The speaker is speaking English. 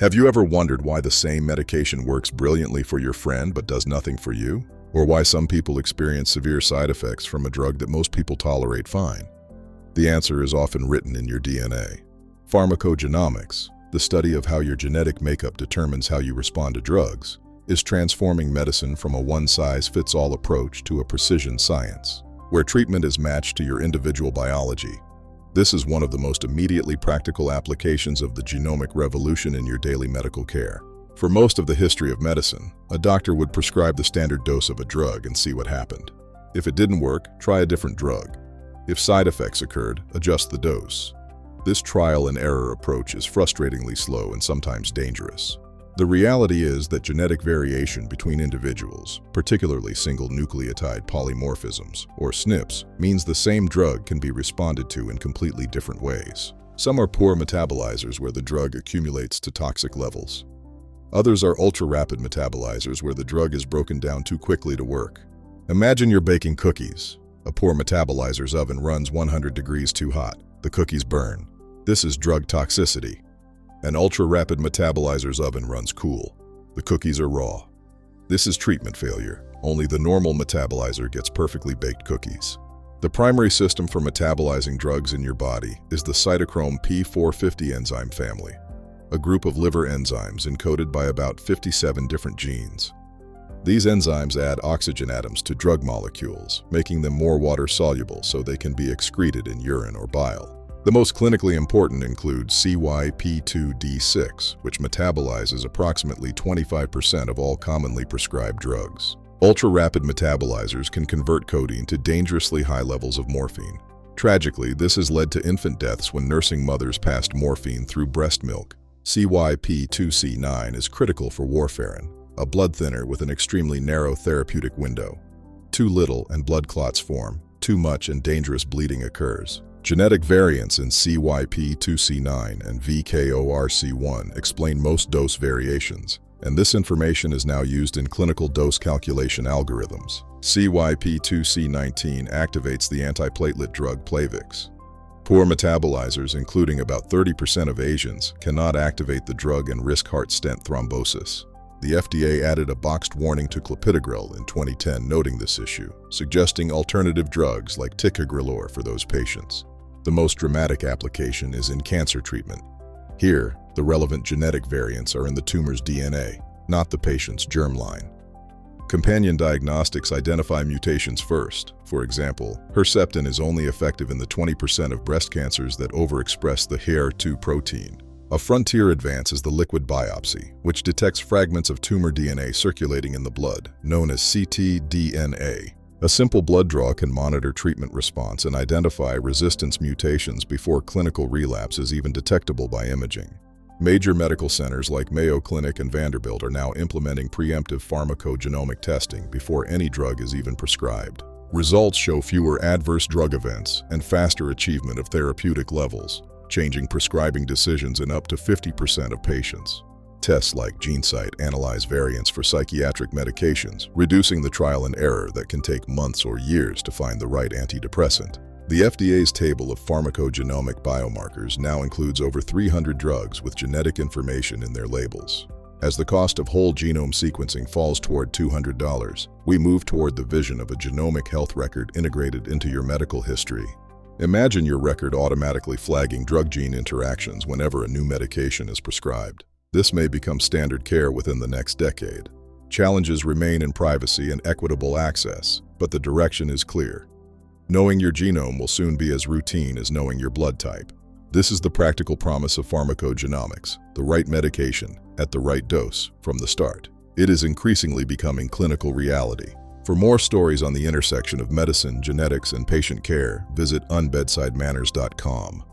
Have you ever wondered why the same medication works brilliantly for your friend but does nothing for you? Or why some people experience severe side effects from a drug that most people tolerate fine? The answer is often written in your DNA. Pharmacogenomics, the study of how your genetic makeup determines how you respond to drugs, is transforming medicine from a one-size-fits-all approach to a precision science, where treatment is matched to your individual biology. This is one of the most immediately practical applications of the genomic revolution in your daily medical care. For most of the history of medicine, a doctor would prescribe the standard dose of a drug and see what happened. If it didn't work, try a different drug. If side effects occurred, adjust the dose. This trial and error approach is frustratingly slow and sometimes dangerous. The reality is that genetic variation between individuals, particularly single nucleotide polymorphisms, or SNPs, means the same drug can be responded to in completely different ways. Some are poor metabolizers where the drug accumulates to toxic levels. Others are ultra-rapid metabolizers where the drug is broken down too quickly to work. Imagine you're baking cookies. A poor metabolizer's oven runs 100 degrees too hot. The cookies burn. This is drug toxicity. An ultra-rapid metabolizer's oven runs cool. The cookies are raw. This is treatment failure. Only the normal metabolizer gets perfectly baked cookies. The primary system for metabolizing drugs in your body is the cytochrome P450 enzyme family, a group of liver enzymes encoded by about 57 different genes. These enzymes add oxygen atoms to drug molecules, making them more water-soluble so they can be excreted in urine or bile. The most clinically important include CYP2D6, which metabolizes approximately 25% of all commonly prescribed drugs. Ultra-rapid metabolizers can convert codeine to dangerously high levels of morphine. Tragically, this has led to infant deaths when nursing mothers passed morphine through breast milk. CYP2C9 is critical for warfarin, a blood thinner with an extremely narrow therapeutic window. Too little and blood clots form. Too much and dangerous bleeding occurs. Genetic variants in CYP2C9 and VKORC1 explain most dose variations, and this information is now used in clinical dose calculation algorithms. CYP2C19 activates the antiplatelet drug Plavix. Poor metabolizers, including about 30% of Asians, cannot activate the drug and risk heart stent thrombosis. The FDA added a boxed warning to clopidogrel in 2010 noting this issue, suggesting alternative drugs like ticagrelor for those patients. The most dramatic application is in cancer treatment. Here, the relevant genetic variants are in the tumor's DNA, not the patient's germline. Companion diagnostics identify mutations first. For example, Herceptin is only effective in the 20% of breast cancers that overexpress the HER2 protein. A frontier advance is the liquid biopsy, which detects fragments of tumor DNA circulating in the blood, known as ctDNA. A simple blood draw can monitor treatment response and identify resistance mutations before clinical relapse is even detectable by imaging. Major medical centers like Mayo Clinic and Vanderbilt are now implementing preemptive pharmacogenomic testing before any drug is even prescribed. Results show fewer adverse drug events and faster achievement of therapeutic levels, changing prescribing decisions in up to 50% of patients. Tests like GeneSight analyze variants for psychiatric medications, reducing the trial and error that can take months or years to find the right antidepressant. The FDA's table of pharmacogenomic biomarkers now includes over 300 drugs with genetic information in their labels. As the cost of whole genome sequencing falls toward $200, we move toward the vision of a genomic health record integrated into your medical history. Imagine your record automatically flagging drug-gene interactions whenever a new medication is prescribed. This may become standard care within the next decade. Challenges remain in privacy and equitable access, but the direction is clear. Knowing your genome will soon be as routine as knowing your blood type. This is the practical promise of pharmacogenomics, the right medication, at the right dose, from the start. It is increasingly becoming clinical reality. For more stories on the intersection of medicine, genetics, and patient care, visit unbedsidemanners.com.